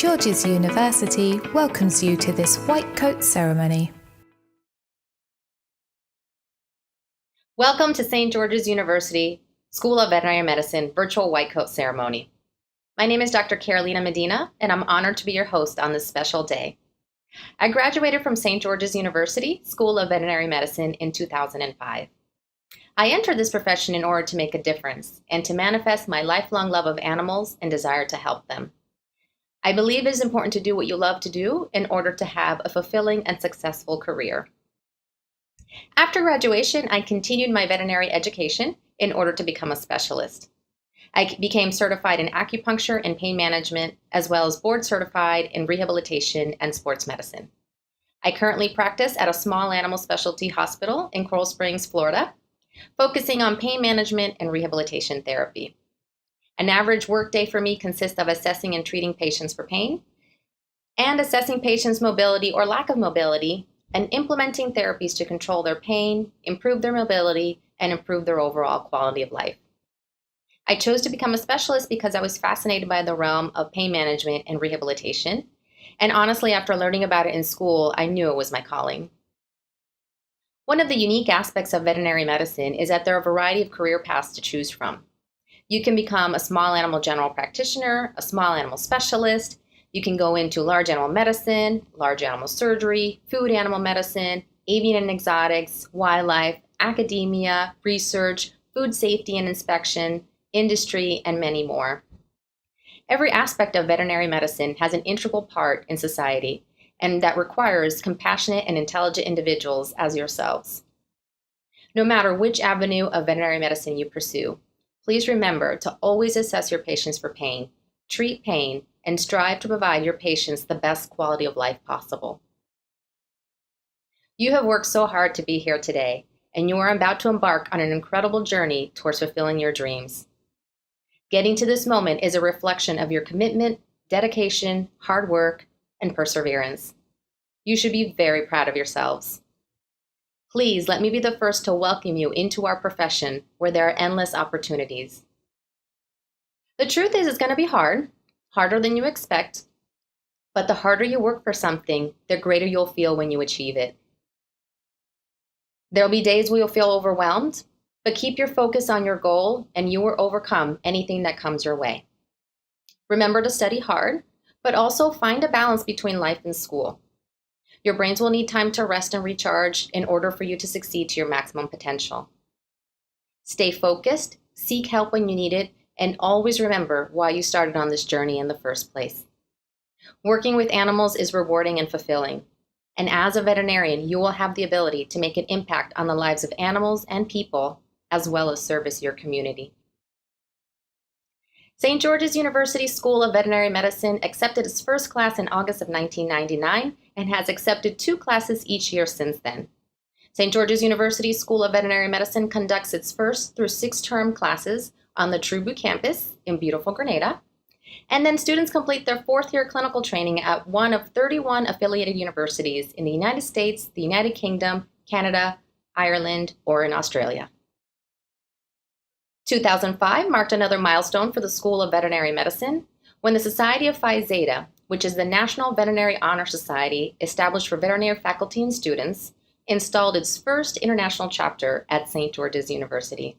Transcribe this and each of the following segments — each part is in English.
George's University welcomes you to this white coat ceremony. Welcome to St. George's University School of Veterinary Medicine virtual white coat ceremony. My name is Dr. Carolina Medina, and I'm honored to be your host on this special day. I graduated from St. George's University School of Veterinary Medicine in 2005. I entered this profession in order to make a difference and to manifest my lifelong love of animals and desire to help them. I believe it is important to do what you love to do in order to have a fulfilling and successful career. After graduation, I continued my veterinary education in order to become a specialist. I became certified in acupuncture and pain management, as well as board certified in rehabilitation and sports medicine. I currently practice at a small animal specialty hospital in Coral Springs, Florida, focusing on pain management and rehabilitation therapy. An average workday for me consists of assessing and treating patients for pain, and assessing patients' mobility or lack of mobility, and implementing therapies to control their pain, improve their mobility, and improve their overall quality of life. I chose to become a specialist because I was fascinated by the realm of pain management and rehabilitation, and honestly, after learning about it in school, I knew it was my calling. One of the unique aspects of veterinary medicine is that there are a variety of career paths to choose from. You can become a small animal general practitioner, a small animal specialist. You can go into large animal medicine, large animal surgery, food animal medicine, avian and exotics, wildlife, academia, research, food safety and inspection, industry, and many more. Every aspect of veterinary medicine has an integral part in society, and that requires compassionate and intelligent individuals as yourselves. No matter which avenue of veterinary medicine you pursue, please remember to always assess your patients for pain, treat pain, and strive to provide your patients the best quality of life possible. You have worked so hard to be here today, and you are about to embark on an incredible journey towards fulfilling your dreams. Getting to this moment is a reflection of your commitment, dedication, hard work, and perseverance. You should be very proud of yourselves. Please let me be the first to welcome you into our profession where there are endless opportunities. The truth is, it's going to be hard, harder than you expect, but the harder you work for something, the greater you'll feel when you achieve it. There'll be days where you'll feel overwhelmed, but keep your focus on your goal and you will overcome anything that comes your way. Remember to study hard, but also find a balance between life and school. Your brains will need time to rest and recharge in order for you to succeed to your maximum potential. Stay focused, seek help when you need it, and always remember why you started on this journey in the first place. Working with animals is rewarding and fulfilling, and as a veterinarian, you will have the ability to make an impact on the lives of animals and people, as well as service your community. St. George's University School of Veterinary Medicine accepted its first class in August of 1999 and has accepted 2 classes each year since then. St. George's University School of Veterinary Medicine conducts its 1st through 6th term classes on the Trubu campus in beautiful Grenada, and then students complete their 4th year clinical training at one of 31 affiliated universities in the United States, the United Kingdom, Canada, Ireland, or in Australia. 2005 marked another milestone for the School of Veterinary Medicine when the Society of Phi Zeta, which is the National Veterinary Honor Society established for veterinary faculty and students, installed its first international chapter at St. George's University.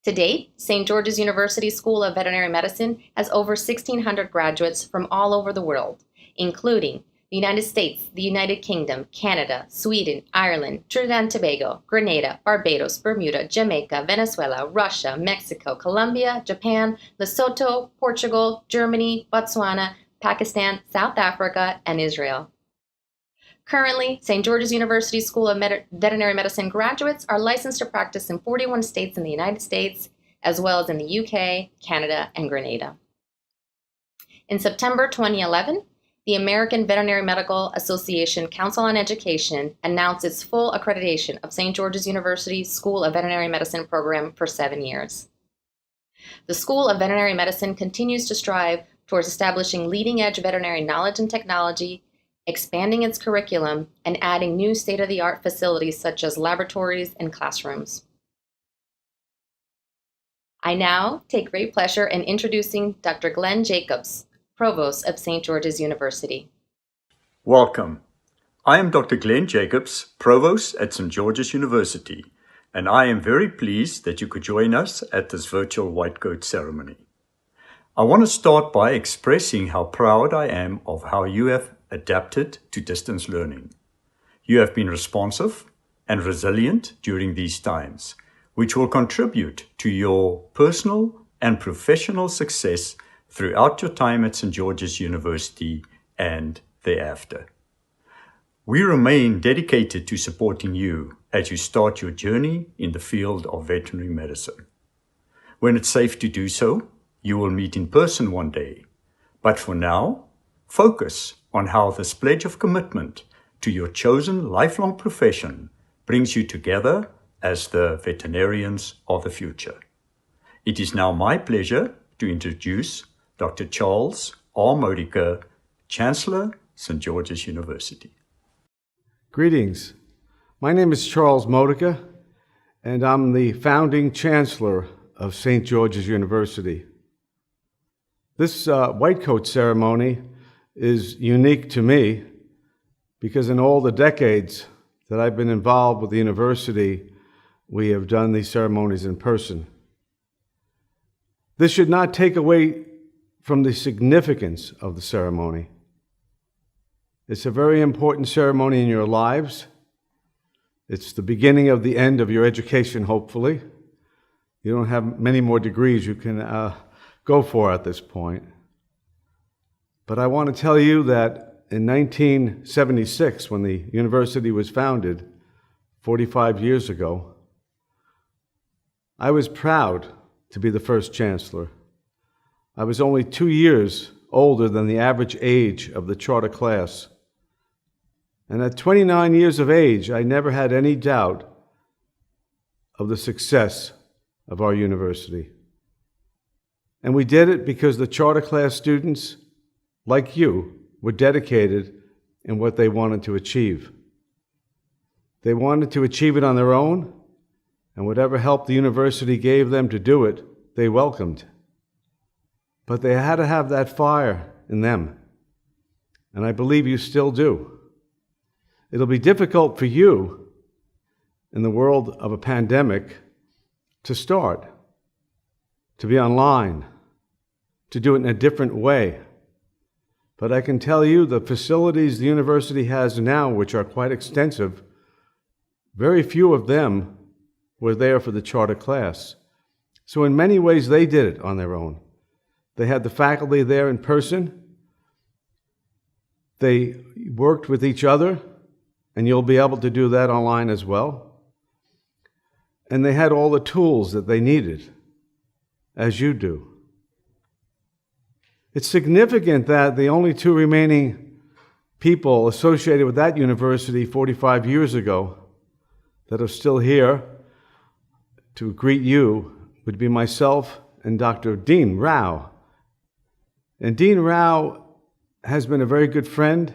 To date, St. George's University School of Veterinary Medicine has over 1,600 graduates from all over the world, including the United States, the United Kingdom, Canada, Sweden, Ireland, Trinidad and Tobago, Grenada, Barbados, Bermuda, Jamaica, Venezuela, Russia, Mexico, Colombia, Japan, Lesotho, Portugal, Germany, Botswana, Pakistan, South Africa, and Israel. Currently, St. George's University School of Veterinary Medicine graduates are licensed to practice in 41 states in the United States, as well as in the UK, Canada, and Grenada. In September 2011, the American Veterinary Medical Association Council on Education announced its full accreditation of St. George's University School of Veterinary Medicine program for 7 years. The School of Veterinary Medicine continues to strive towards establishing leading-edge veterinary knowledge and technology, expanding its curriculum, and adding new state-of-the-art facilities such as laboratories and classrooms. I now take great pleasure in introducing Dr. Glenn Jacobs, Provost of St. George's University. Welcome. I am Dr. Glenn Jacobs, Provost at St. George's University, and I am very pleased that you could join us at this virtual white coat ceremony. I want to start by expressing how proud I am of how you have adapted to distance learning. You have been responsive and resilient during these times, which will contribute to your personal and professional success throughout your time at St. George's University and thereafter. We remain dedicated to supporting you as you start your journey in the field of veterinary medicine. When it's safe to do so, you will meet in person one day. But for now, focus on how this pledge of commitment to your chosen lifelong profession brings you together as the veterinarians of the future. It is now my pleasure to introduce Dr. Charles R. Modica, Chancellor, St. George's University. Greetings. My name is Charles Modica, and I'm the founding Chancellor of St. George's University. This white coat ceremony is unique to me because in all the decades that I've been involved with the university, we have done these ceremonies in person. This should not take away from the significance of the ceremony. It's a very important ceremony in your lives. It's the beginning of the end of your education, hopefully. You don't have many more degrees you can go for at this point. But I want to tell you that in 1976, when the university was founded, 45 years ago, I was proud to be the first chancellor. I was only 2 years older than the average age of the charter class. And at 29 years of age, I never had any doubt of the success of our university. And we did it because the charter class students, like you, were dedicated in what they wanted to achieve. They wanted to achieve it on their own, and whatever help the university gave them to do it, they welcomed. But they had to have that fire in them, and I believe you still do. It'll be difficult for you in the world of a pandemic to start, to be online, to do it in a different way. But I can tell you the facilities the university has now, which are quite extensive, very few of them were there for the charter class. So in many ways, they did it on their own. They had the faculty there in person. They worked with each other, and you'll be able to do that online as well. And they had all the tools that they needed, as you do. It's significant that the only two remaining people associated with that university 45 years ago that are still here to greet you would be myself and Dr. Dean Rao. And Dean Rao has been a very good friend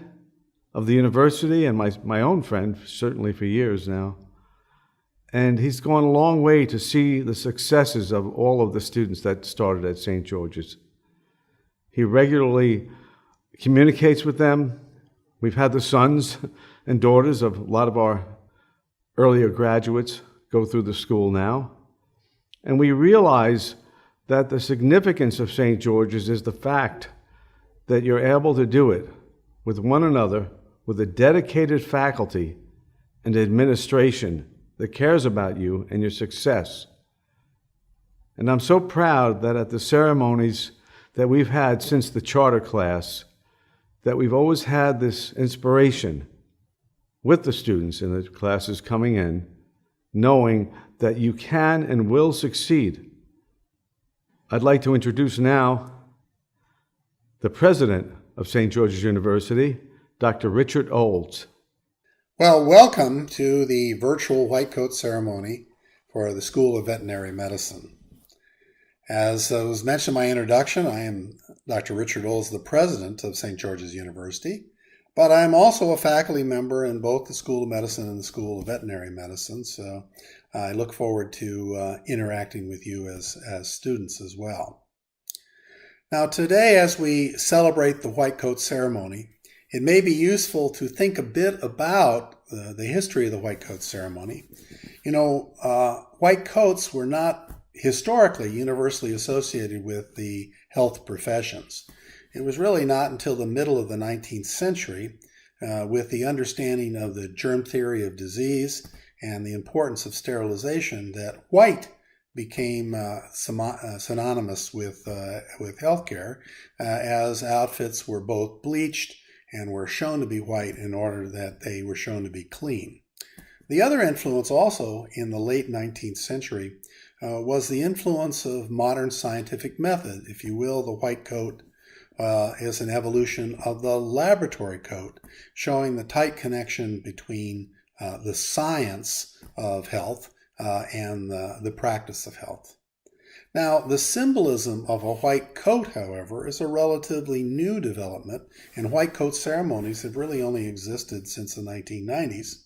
of the university and my own friend, certainly for years now. And he's gone a long way to see the successes of all of the students that started at St. George's. He regularly communicates with them. We've had the sons and daughters of a lot of our earlier graduates go through the school now. And we realize that the significance of St. George's is the fact that you're able to do it with one another, with a dedicated faculty and administration that cares about you and your success. And I'm so proud that at the ceremonies that we've had since the charter class, that we've always had this inspiration with the students in the classes coming in, knowing that you can and will succeed. I'd like to introduce now the president of St. George's University, Dr. Richard Olds. Well, welcome to the virtual white coat ceremony for the School of Veterinary Medicine. As was mentioned in my introduction, I am Dr. Richard Olds, the president of St. George's University, but I am also a faculty member in both the School of Medicine and the School of Veterinary Medicine, so I look forward to interacting with you as students as well. Now, today, as we celebrate the white coat ceremony, it may be useful to think a bit about the history of the white coat ceremony. White coats were not historically universally associated with the health professions. It was really not until the middle of the 19th century, with the understanding of the germ theory of disease and the importance of sterilization, that white became synonymous with healthcare, as outfits were both bleached and were shown to be white in order that they were shown to be clean. The other influence also in the late 19th century was the influence of modern scientific method. If you will, the white coat is an evolution of the laboratory coat, showing the tight connection between the science of health and the practice of health. Now, the symbolism of a white coat, however, is a relatively new development, and white coat ceremonies have really only existed since the 1990s.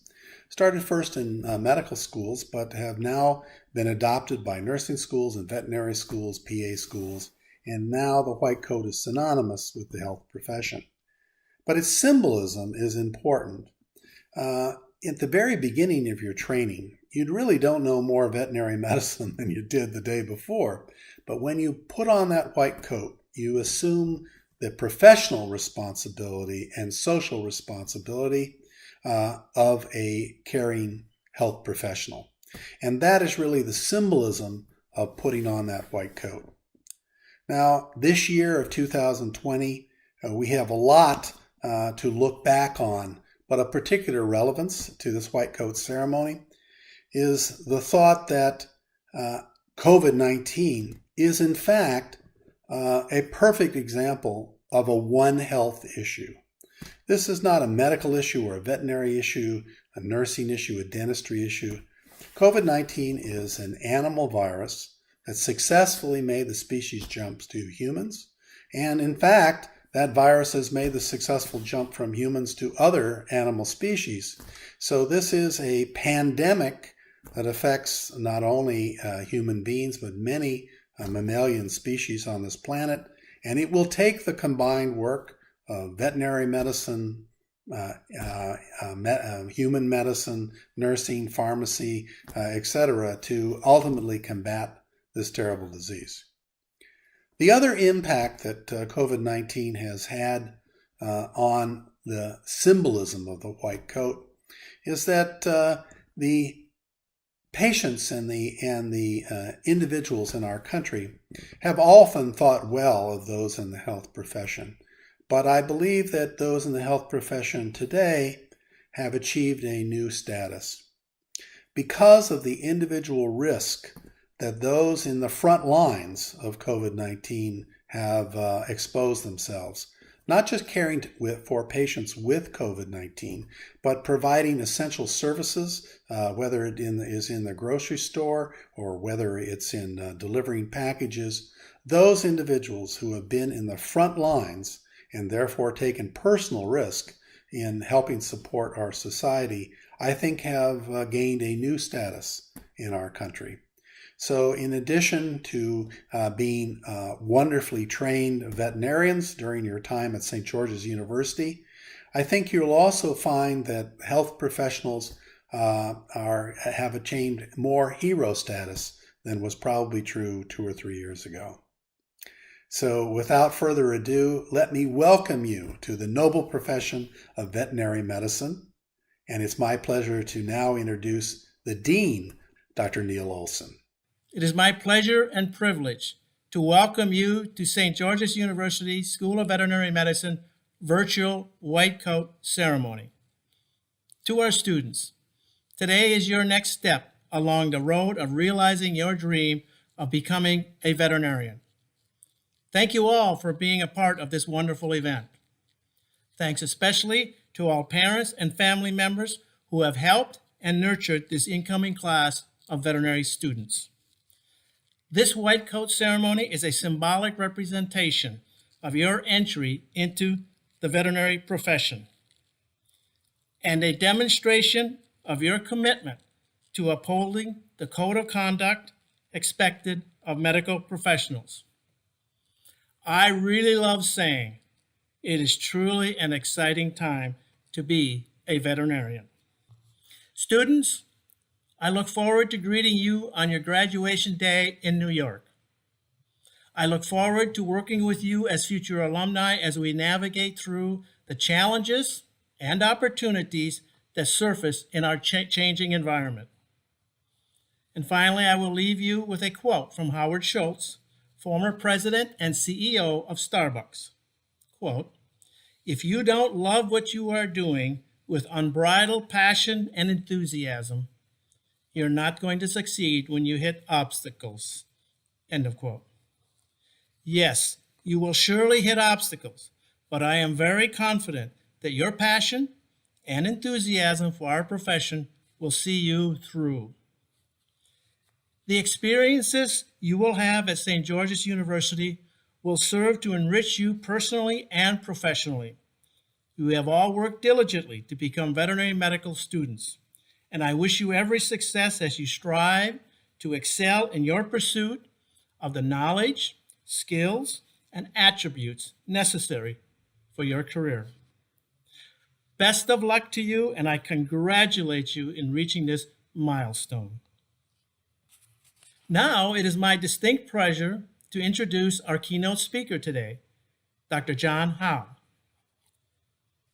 Started first in medical schools, but have now been adopted by nursing schools and veterinary schools, PA schools, and now the white coat is synonymous with the health profession. But its symbolism is important. At the very beginning of your training, you really don't know more veterinary medicine than you did the day before. But when you put on that white coat, you assume the professional responsibility and social responsibility of a caring health professional. And that is really the symbolism of putting on that white coat. Now, this year of 2020, we have a lot to look back on, but of particular relevance to this white coat ceremony is the thought that COVID-19 is in fact a perfect example of a One Health issue. This is not a medical issue or a veterinary issue, a nursing issue, a dentistry issue. COVID-19 is an animal virus that successfully made the species jumps to humans. And in fact, that virus has made the successful jump from humans to other animal species. So this is a pandemic that affects not only human beings, but many mammalian species on this planet. And it will take the combined work of veterinary medicine, human medicine, nursing, pharmacy, etc., to ultimately combat this terrible disease. The other impact that COVID-19 has had on the symbolism of the white coat is that the patients and the individuals in our country have often thought well of those in the health profession. But I believe that those in the health profession today have achieved a new status. Because of the individual risk that those in the front lines of COVID-19 have exposed themselves, not just caring for patients with COVID-19, but providing essential services, whether it is in the grocery store or whether it's in delivering packages. Those individuals who have been in the front lines and therefore taken personal risk in helping support our society, I think have gained a new status in our country. So in addition to being wonderfully trained veterinarians during your time at St. George's University, I think you'll also find that health professionals have achieved more hero status than was probably true 2 or 3 years ago. So without further ado, let me welcome you to the noble profession of veterinary medicine. And it's my pleasure to now introduce the Dean, Dr. Neil Olson. It is my pleasure and privilege to welcome you to St. George's University School of Veterinary Medicine virtual white coat ceremony. To our students, today is your next step along the road of realizing your dream of becoming a veterinarian. Thank you all for being a part of this wonderful event. Thanks especially to all parents and family members who have helped and nurtured this incoming class of veterinary students. This white coat ceremony is a symbolic representation of your entry into the veterinary profession and a demonstration of your commitment to upholding the code of conduct expected of medical professionals. I really love saying it is truly an exciting time to be a veterinarian. Students, I look forward to greeting you on your graduation day in New York. I look forward to working with you as future alumni as we navigate through the challenges and opportunities that surface in our changing environment. And finally, I will leave you with a quote from Howard Schultz, former president and CEO of Starbucks. Quote, "If you don't love what you are doing with unbridled passion and enthusiasm, you're not going to succeed when you hit obstacles." End of quote. Yes, you will surely hit obstacles, but I am very confident that your passion and enthusiasm for our profession will see you through. The experiences you will have at St. George's University will serve to enrich you personally and professionally. You have all worked diligently to become veterinary medical students, and I wish you every success as you strive to excel in your pursuit of the knowledge, skills, and attributes necessary for your career. Best of luck to you, and I congratulate you in reaching this milestone. Now it is my distinct pleasure to introduce our keynote speaker today, Dr. John Howe.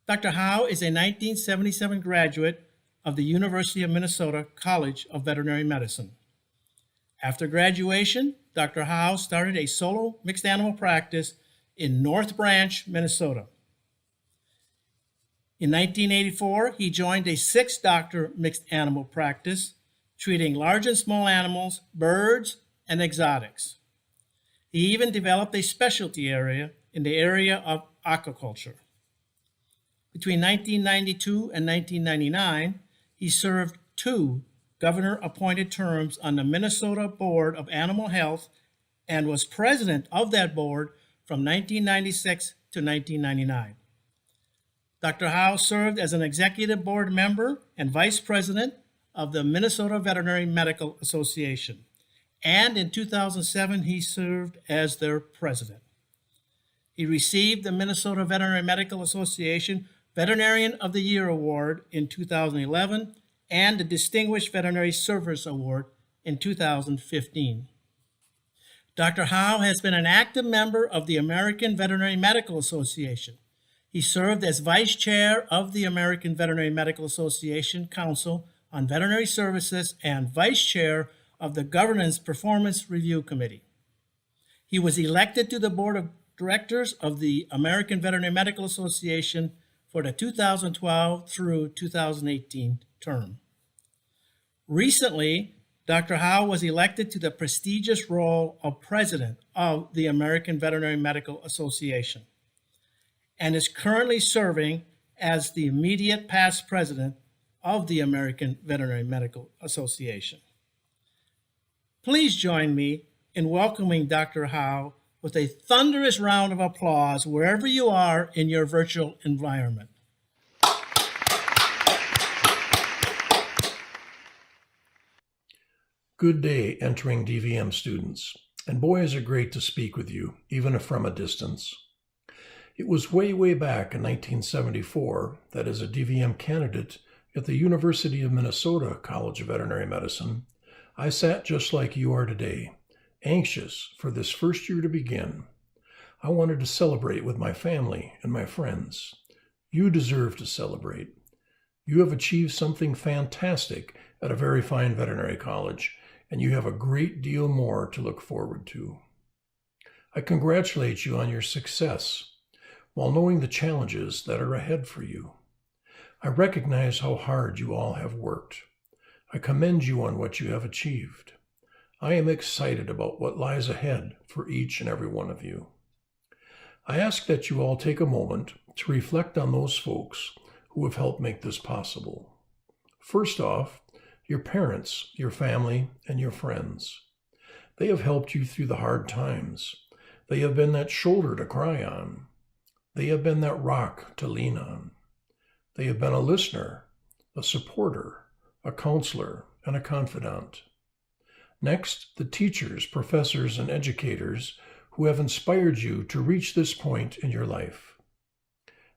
Dr. Howe is a 1977 graduate of the University of Minnesota College of Veterinary Medicine. After graduation, Dr. Howe started a solo mixed animal practice in North Branch, Minnesota. In 1984, he joined a 6-doctor mixed animal practice, treating large and small animals, birds, and exotics. He even developed a specialty area in the area of aquaculture. Between 1992 and 1999, he served 2 governor-appointed terms on the Minnesota Board of Animal Health and was president of that board from 1996 to 1999. Dr. Howe served as an executive board member and vice president of the Minnesota Veterinary Medical Association, and in 2007 he served as their president. He received the Minnesota Veterinary Medical Association Veterinarian of the Year Award in 2011 and the Distinguished Veterinary Service Award in 2015. Dr. Howe has been an active member of the American Veterinary Medical Association. He served as vice chair of the American Veterinary Medical Association Council on Veterinary Services and vice chair of the Governance Performance Review Committee. He was elected to the board of directors of the American Veterinary Medical Association for the 2012 through 2018 term. Recently, Dr. Howe was elected to the prestigious role of president of the American Veterinary Medical Association and is currently serving as the immediate past president of the American Veterinary Medical Association. Please join me in welcoming Dr. Howe with a thunderous round of applause wherever you are in your virtual environment. Good day, entering DVM students. And boy, is it great to speak with you, even if from a distance. It was way back in 1974 that as a DVM candidate at the University of Minnesota College of Veterinary Medicine, I sat just like you are today, anxious for this first year to begin. I wanted to celebrate with my family and my friends. You deserve to celebrate. You have achieved something fantastic at a very fine veterinary college, and you have a great deal more to look forward to. I congratulate you on your success, while knowing the challenges that are ahead for you. I recognize how hard you all have worked. I commend you on what you have achieved. I am excited about what lies ahead for each and every one of you. I ask that you all take a moment to reflect on those folks who have helped make this possible. First off, your parents, your family, and your friends. They have helped you through the hard times. They have been that shoulder to cry on. They have been that rock to lean on. They have been a listener, a supporter, a counselor, and a confidant. Next, the teachers, professors, and educators who have inspired you to reach this point in your life.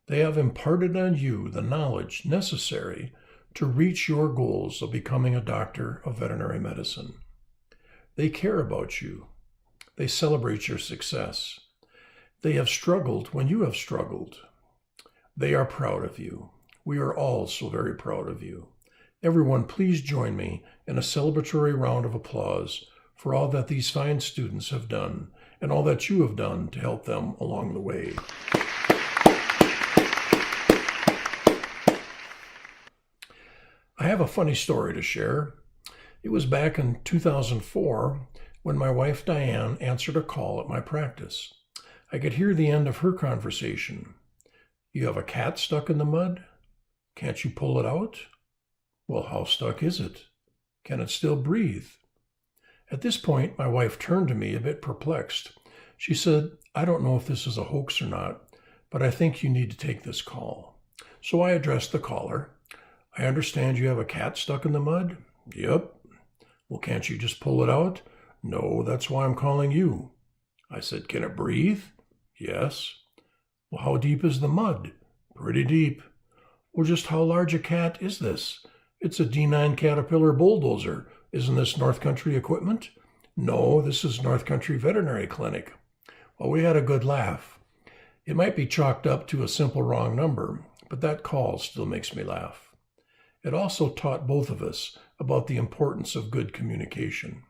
They have imparted on you the knowledge necessary to reach your goals of becoming a doctor of veterinary medicine. They care about you. They celebrate your success. They have struggled when you have struggled. They are proud of you. We are all so very proud of you. Everyone, please join me in a celebratory round of applause for all that these fine students have done and all that you have done to help them along the way. I have a funny story to share. It was back in 2004 when my wife Diane answered a call at my practice. I could hear the end of her conversation. "You have a cat stuck in the mud? Can't you pull it out?" "Well, how stuck is it? Can it still breathe?" At this point, my wife turned to me a bit perplexed. She said, "I don't know if this is a hoax or not, but I think you need to take this call." So I addressed the caller. "I understand you have a cat stuck in the mud?" "Yep." "Well, can't you just pull it out?" "No, that's why I'm calling you." I said, "Can it breathe?" "Yes." "Well, how deep is the mud?" "Pretty deep." "Well, just how large a cat is this?" "It's a D9 Caterpillar bulldozer. Isn't this North Country equipment?" "No, this is North Country Veterinary Clinic." Well, we had a good laugh. It might be chalked up to a simple wrong number, but that call still makes me laugh. It also taught both of us about the importance of good communication.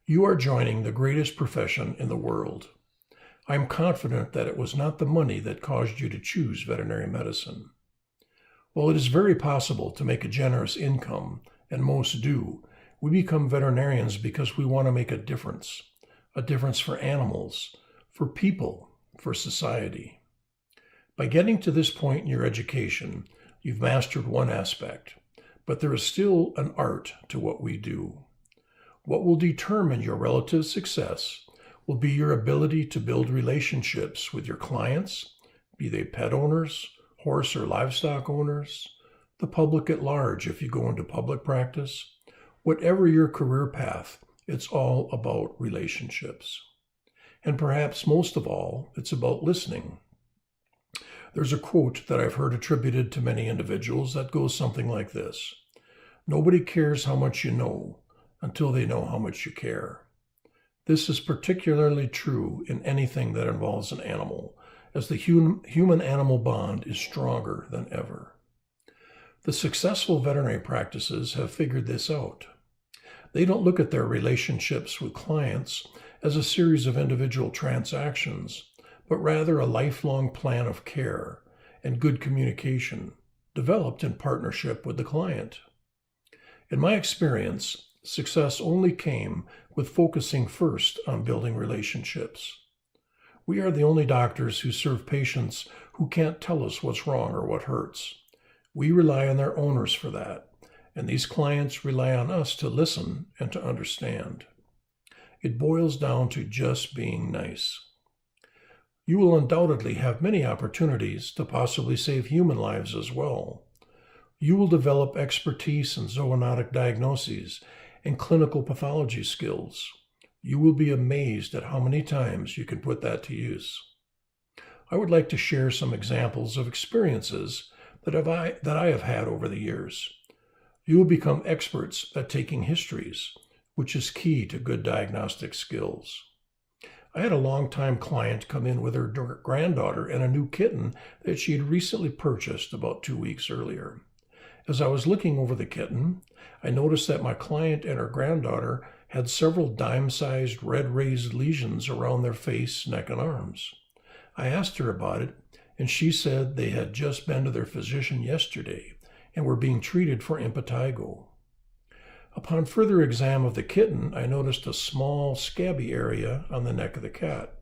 You are joining the greatest profession in the world. I am confident that it was not the money that caused you to choose veterinary medicine. While it is very possible to make a generous income, and most do, we become veterinarians because we want to make a difference for animals, for people, for society. By getting to this point in your education, you've mastered one aspect, but there is still an art to what we do. What will determine your relative success will be your ability to build relationships with your clients, be they pet owners, horse or livestock owners, the public at large if you go into public practice. Whatever your career path, it's all about relationships. And perhaps most of all, it's about listening. There's a quote that I've heard attributed to many individuals that goes something like this: "Nobody cares how much you know until they know how much you care." This is particularly true in anything that involves an animal, as the human-animal bond is stronger than ever. The successful veterinary practices have figured this out. They don't look at their relationships with clients as a series of individual transactions, but rather a lifelong plan of care and good communication developed in partnership with the client. In my experience, success only came with focusing first on building relationships. We are the only doctors who serve patients who can't tell us what's wrong or what hurts. We rely on their owners for that, and these clients rely on us to listen and to understand. It boils down to just being nice. You will undoubtedly have many opportunities to possibly save human lives as well. You will develop expertise in zoonotic diagnoses and clinical pathology skills. You will be amazed at how many times you can put that to use. I would like to share some examples of experiences that I have had over the years. You will become experts at taking histories, which is key to good diagnostic skills. I had a longtime client come in with her granddaughter and a new kitten that she had recently purchased about 2 weeks earlier. As I was looking over the kitten, I noticed that my client and her granddaughter had several dime-sized red raised lesions around their face, neck, and arms. I asked her about it, and she said they had just been to their physician yesterday and were being treated for impetigo. Upon further exam of the kitten, I noticed a small, scabby area on the neck of the cat.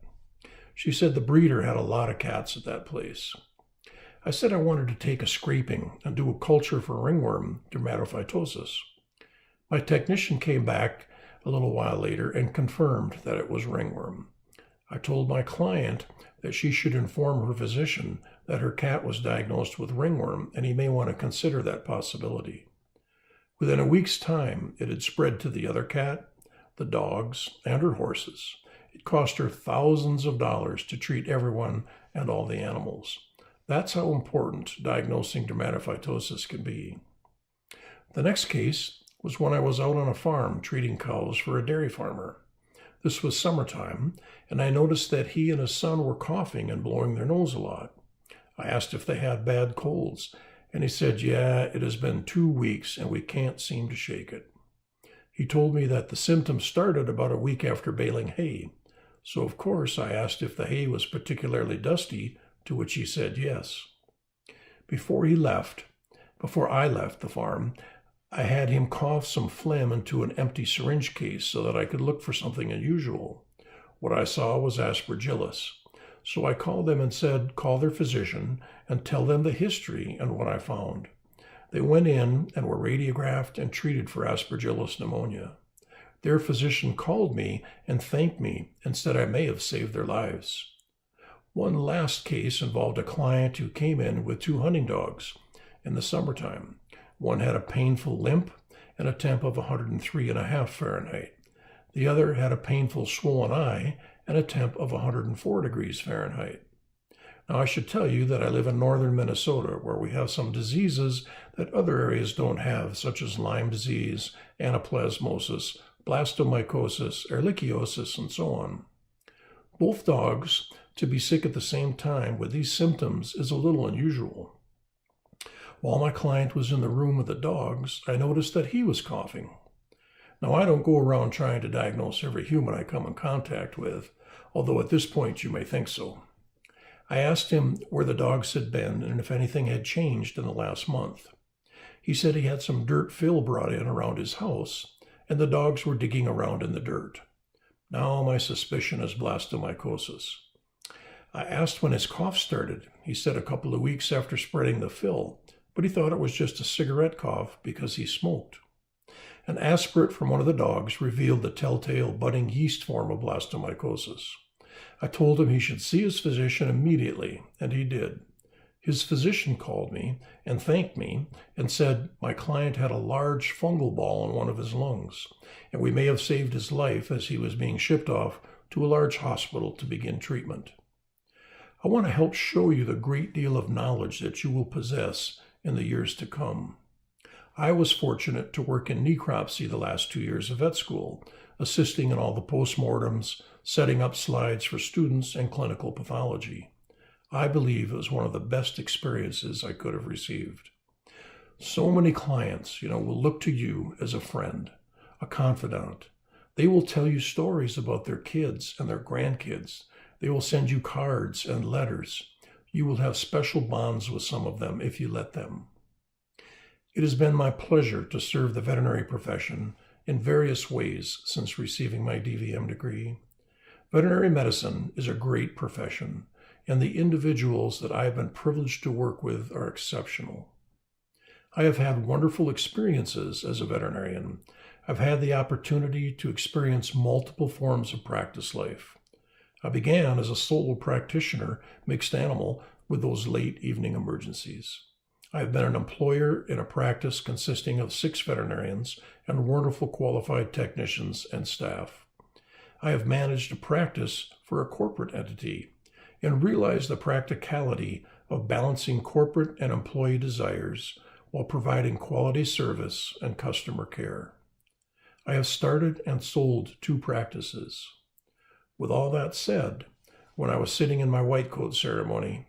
She said the breeder had a lot of cats at that place. I said I wanted to take a scraping and do a culture for ringworm dermatophytosis. My technician came back a little while later and confirmed that it was ringworm. I told my client that she should inform her physician that her cat was diagnosed with ringworm and he may want to consider that possibility. Within a week's time, it had spread to the other cat, the dogs, and her horses. It cost her thousands of dollars to treat everyone and all the animals. That's how important diagnosing dermatophytosis can be. The next case was when I was out on a farm treating cows for a dairy farmer. This was summertime, and I noticed that he and his son were coughing and blowing their nose a lot. I asked if they had bad colds, and he said, "Yeah, it has been 2 weeks and we can't seem to shake it." He told me that the symptoms started about a week after baling hay. So of course I asked if the hay was particularly dusty, to which he said yes. Before I left the farm, I had him cough some phlegm into an empty syringe case so that I could look for something unusual. What I saw was aspergillus. So I called them and said, call their physician and tell them the history and what I found. They went in and were radiographed and treated for aspergillus pneumonia. Their physician called me and thanked me and said I may have saved their lives. One last case involved a client who came in with 2 hunting dogs in the summertime. One had a painful limp and a temp of 103.5 Fahrenheit. The other had a painful swollen eye and a temp of 104 degrees Fahrenheit. Now, I should tell you that I live in northern Minnesota, where we have some diseases that other areas don't have, such as Lyme disease, anaplasmosis, blastomycosis, ehrlichiosis, and so on. Both dogs to be sick at the same time with these symptoms is a little unusual. While my client was in the room with the dogs, I noticed that he was coughing. Now, I don't go around trying to diagnose every human I come in contact with, although at this point you may think so. I asked him where the dogs had been and if anything had changed in the last month. He said he had some dirt fill brought in around his house, and the dogs were digging around in the dirt. Now my suspicion is blastomycosis. I asked when his cough started. He said a couple of weeks after spreading the fill, but he thought it was just a cigarette cough because he smoked. An aspirate from one of the dogs revealed the telltale budding yeast form of blastomycosis. I told him he should see his physician immediately, and he did. His physician called me and thanked me and said my client had a large fungal ball in one of his lungs, and we may have saved his life as he was being shipped off to a large hospital to begin treatment. I want to help show you the great deal of knowledge that you will possess in the years to come. I was fortunate to work in necropsy the last 2 years of vet school, assisting in all the postmortems, setting up slides for students, and clinical pathology. I believe it was one of the best experiences I could have received. So many clients, will look to you as a friend, a confidant. They will tell you stories about their kids and their grandkids. They will send you cards and letters. You will have special bonds with some of them if you let them. It has been my pleasure to serve the veterinary profession in various ways since receiving my DVM degree. Veterinary medicine is a great profession, and the individuals that I have been privileged to work with are exceptional. I have had wonderful experiences as a veterinarian. I've had the opportunity to experience multiple forms of practice life. I began as a solo practitioner, mixed animal, with those late evening emergencies. I've been an employer in a practice consisting of 6 veterinarians and wonderful qualified technicians and staff. I have managed a practice for a corporate entity and realized the practicality of balancing corporate and employee desires while providing quality service and customer care. I have started and sold 2 practices. With all that said, when I was sitting in my white coat ceremony,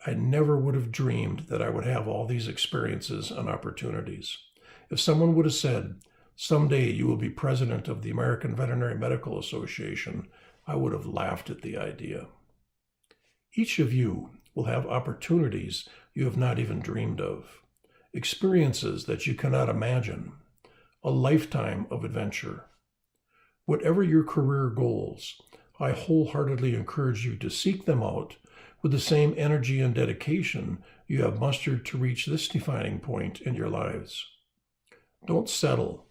I never would have dreamed that I would have all these experiences and opportunities. If someone would have said, someday you will be president of the American Veterinary Medical Association, I would have laughed at the idea. Each of you will have opportunities you have not even dreamed of, experiences that you cannot imagine, a lifetime of adventure. Whatever your career goals, I wholeheartedly encourage you to seek them out with the same energy and dedication you have mustered to reach this defining point in your lives. Don't settle.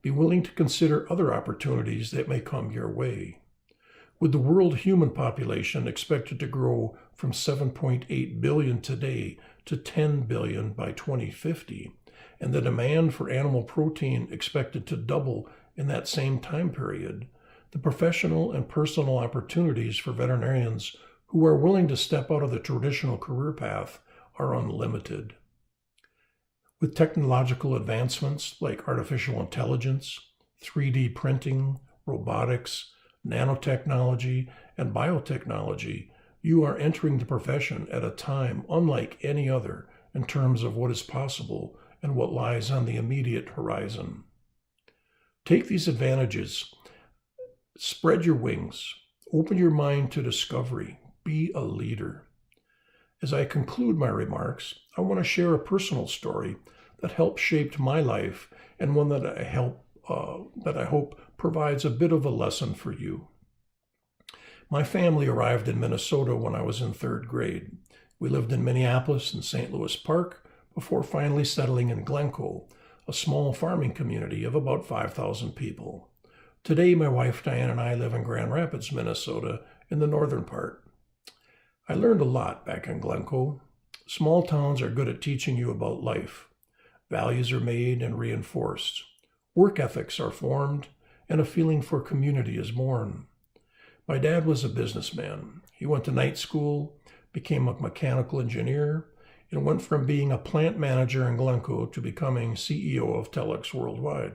Be willing to consider other opportunities that may come your way. With the world human population expected to grow from 7.8 billion today to 10 billion by 2050, and the demand for animal protein expected to double in that same time period, the professional and personal opportunities for veterinarians who are willing to step out of the traditional career path are unlimited. With technological advancements like artificial intelligence, 3D printing, robotics, nanotechnology, and biotechnology, you are entering the profession at a time unlike any other in terms of what is possible and what lies on the immediate horizon. Take these advantages, spread your wings, open your mind to discovery, be a leader. As I conclude my remarks, I want to share a personal story that helped shape my life and one that I hope provides a bit of a lesson for you. My family arrived in Minnesota when I was in 3rd grade. We lived in Minneapolis and St. Louis Park before finally settling in Glencoe, a small farming community of about 5,000 people. Today, my wife Diane and I live in Grand Rapids, Minnesota, in the northern part. I learned a lot back in Glencoe. Small towns are good at teaching you about life. Values are made and reinforced. Work ethics are formed, and a feeling for community is born. My dad was a businessman. He went to night school, became a mechanical engineer, and went from being a plant manager in Glencoe to becoming CEO of Telex Worldwide.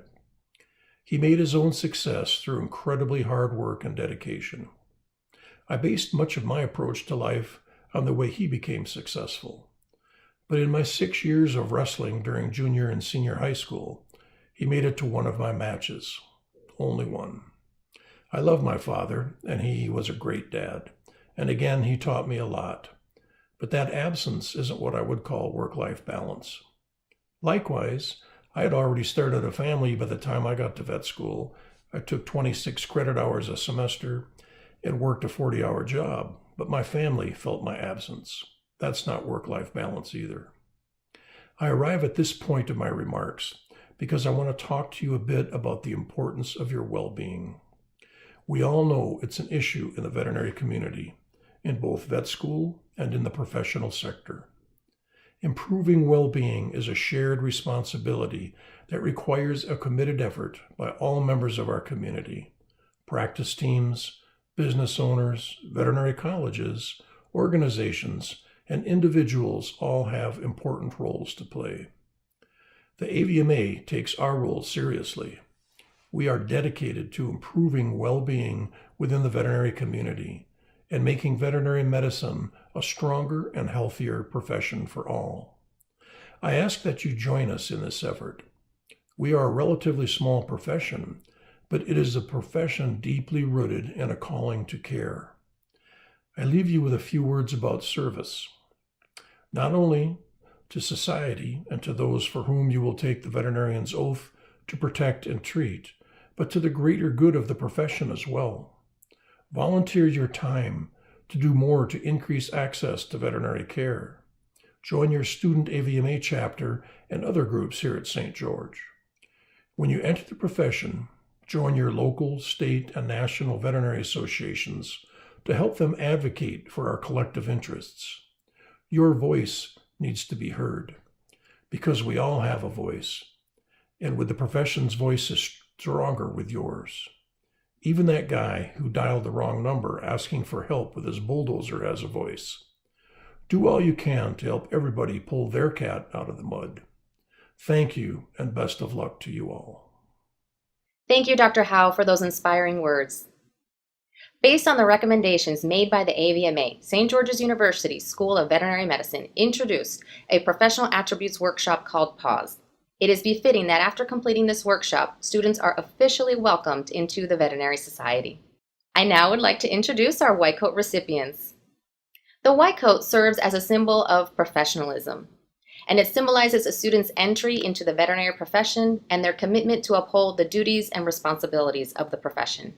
He made his own success through incredibly hard work and dedication. I based much of my approach to life on the way he became successful. But in my 6 years of wrestling during junior and senior high school, he made it to one of my matches. Only one. I love my father, and he was a great dad. And again, he taught me a lot. But that absence isn't what I would call work-life balance. Likewise, I had already started a family by the time I got to vet school. I took 26 credit hours a semester and worked a 40-hour job, but my family felt my absence. That's not work-life balance either. I arrive at this point of my remarks because I want to talk to you a bit about the importance of your well-being. We all know it's an issue in the veterinary community, in both vet school and in the professional sector. Improving well-being is a shared responsibility that requires a committed effort by all members of our community, practice teams, business owners, veterinary colleges, organizations, and individuals all have important roles to play. The AVMA takes our role seriously. We are dedicated to improving well-being within the veterinary community and making veterinary medicine a stronger and healthier profession for all. I ask that you join us in this effort. We are a relatively small profession, but it is a profession deeply rooted in a calling to care. I leave you with a few words about service, not only to society and to those for whom you will take the veterinarian's oath to protect and treat, but to the greater good of the profession as well. Volunteer your time to do more to increase access to veterinary care. Join your student AVMA chapter and other groups here at St. George. When you enter the profession, join your local, state, and national veterinary associations to help them advocate for our collective interests. Your voice needs to be heard, because we all have a voice, and with the profession's voice is stronger with yours. Even that guy who dialed the wrong number asking for help with his bulldozer has a voice. Do all you can to help everybody pull their cat out of the mud. Thank you, and best of luck to you all. Thank you, Dr. Howe, for those inspiring words. Based on the recommendations made by the AVMA, St. George's University School of Veterinary Medicine introduced a professional attributes workshop called PAUSE. It is befitting that after completing this workshop, students are officially welcomed into the Veterinary Society. I now would like to introduce our white coat recipients. The white coat serves as a symbol of professionalism, and it symbolizes a student's entry into the veterinary profession and their commitment to uphold the duties and responsibilities of the profession.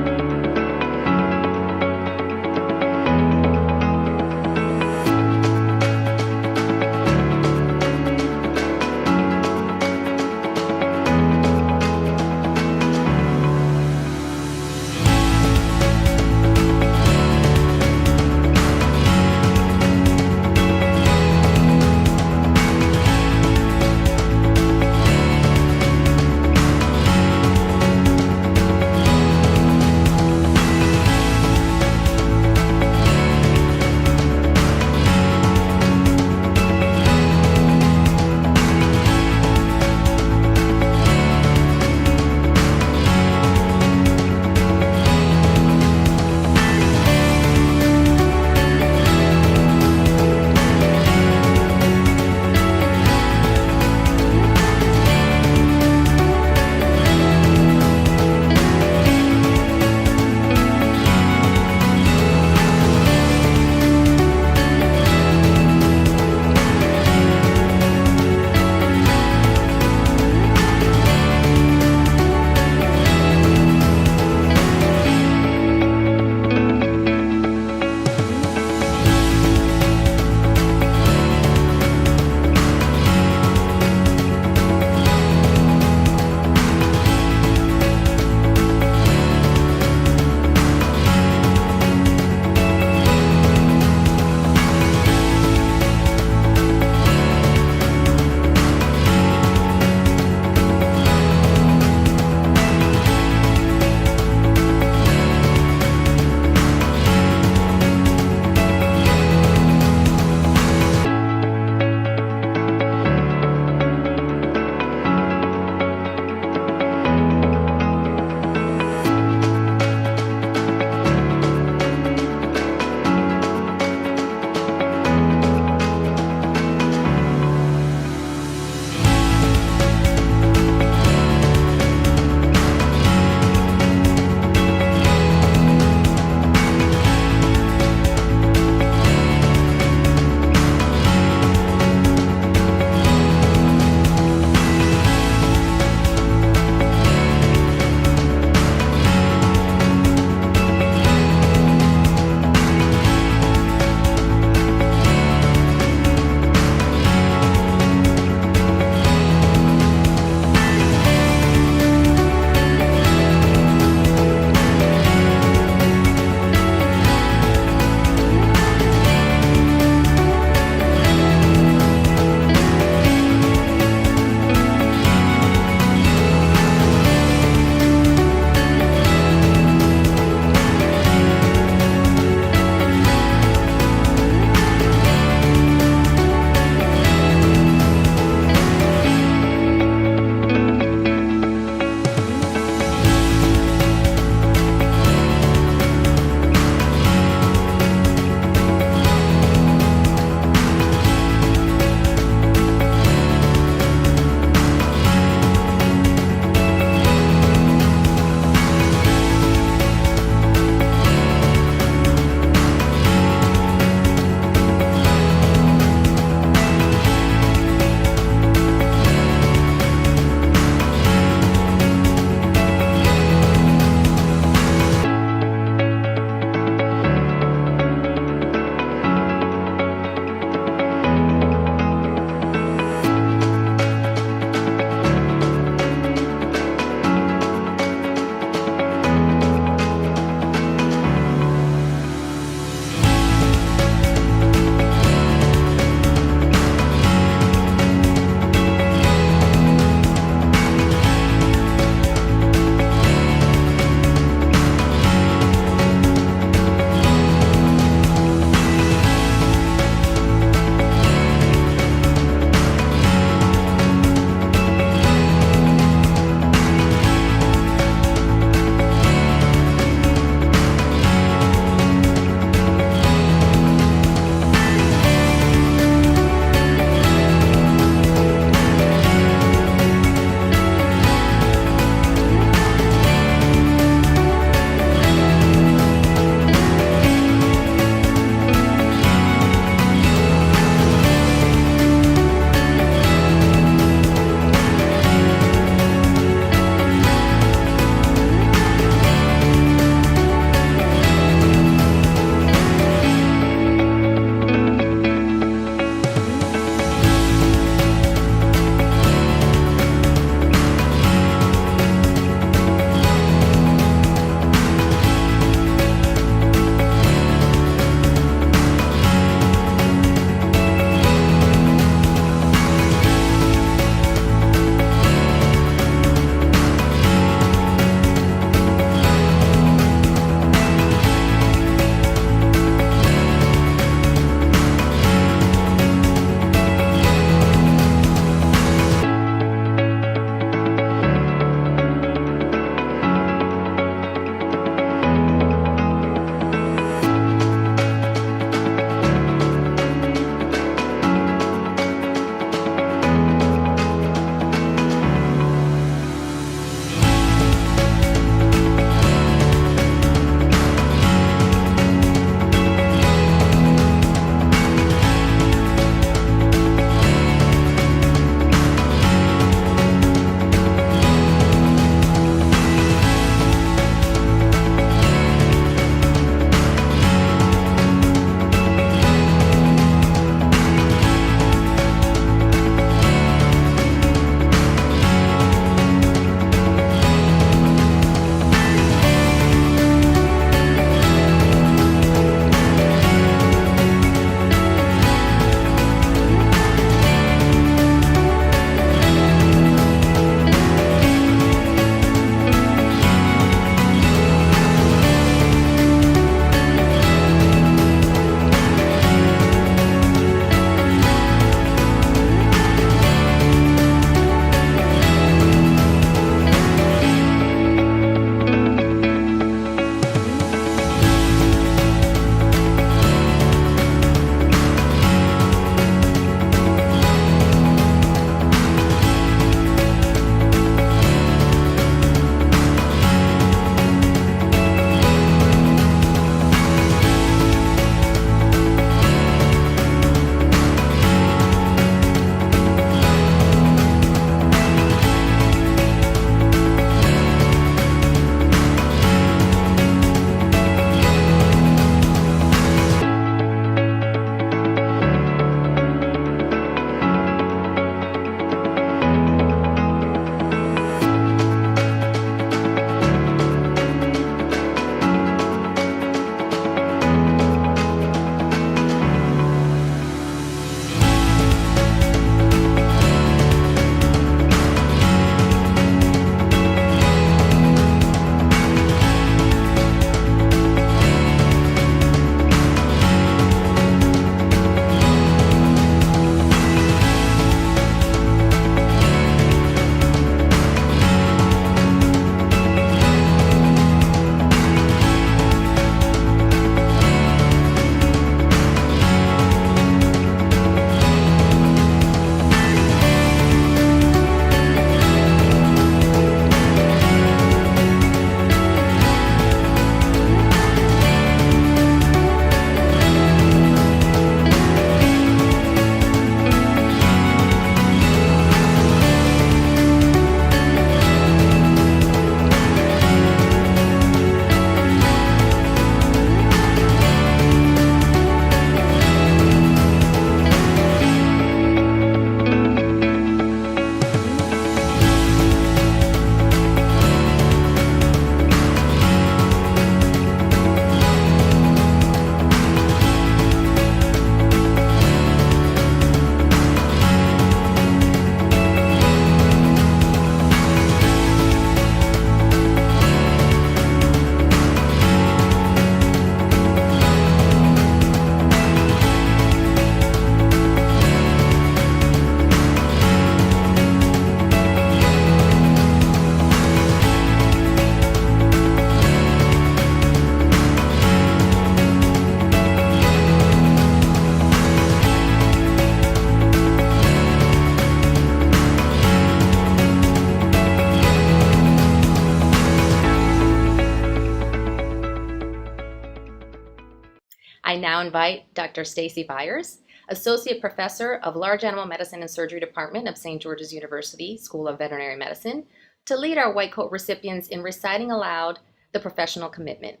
I now invite Dr. Stacy Byers, Associate Professor of Large Animal Medicine and Surgery Department of St. George's University School of Veterinary Medicine, to lead our White Coat recipients in reciting aloud the professional commitment.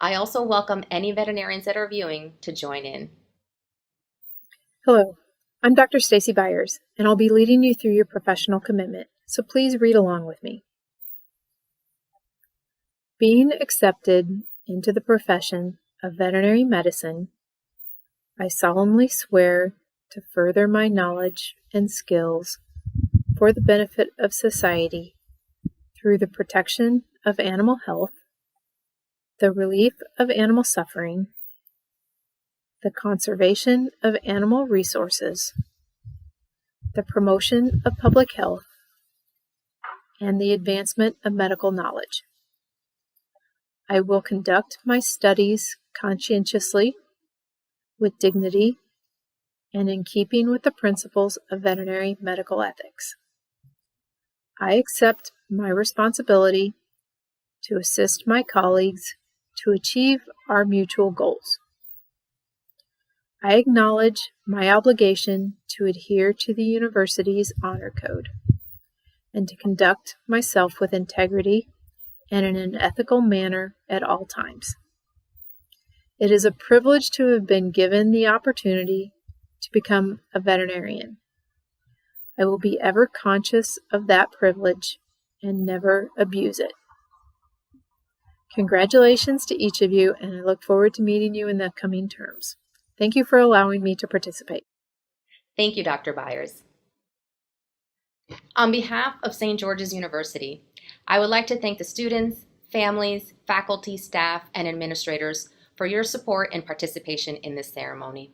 I also welcome any veterinarians that are viewing to join in. Hello, I'm Dr. Stacy Byers, and I'll be leading you through your professional commitment, so please read along with me. Being accepted into the profession of veterinary medicine, I solemnly swear to further my knowledge and skills for the benefit of society through the protection of animal health, the relief of animal suffering, the conservation of animal resources, the promotion of public health, and the advancement of medical knowledge. I will conduct my studies conscientiously, with dignity, and in keeping with the principles of veterinary medical ethics. I accept my responsibility to assist my colleagues to achieve our mutual goals. I acknowledge my obligation to adhere to the university's honor code and to conduct myself with integrity and in an ethical manner at all times. It is a privilege to have been given the opportunity to become a veterinarian. I will be ever conscious of that privilege and never abuse it. Congratulations to each of you, and I look forward to meeting you in the coming terms. Thank you for allowing me to participate. Thank you, Dr. Byers. On behalf of St. George's University, I would like to thank the students, families, faculty, staff, and administrators for your support and participation in this ceremony.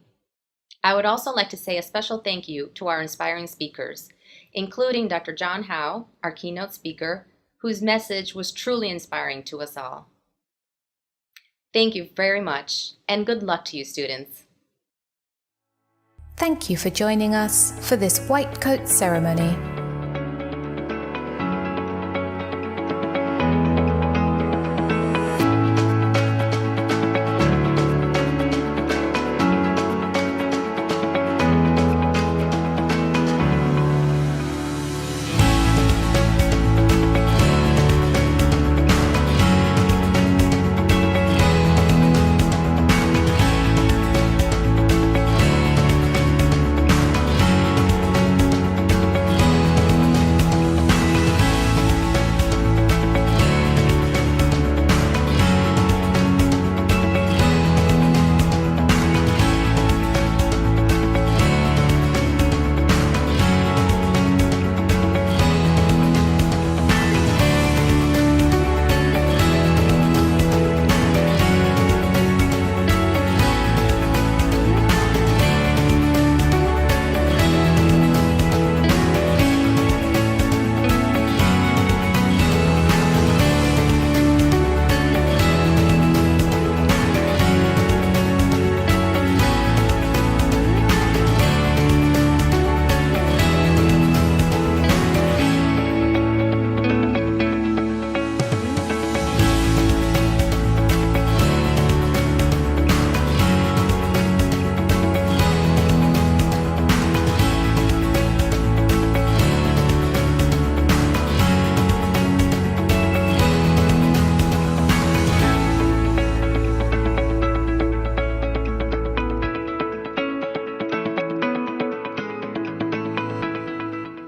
I would also like to say a special thank you to our inspiring speakers, including Dr. John Howe, our keynote speaker, whose message was truly inspiring to us all. Thank you very much, and good luck to you, students. Thank you for joining us for this White Coat ceremony.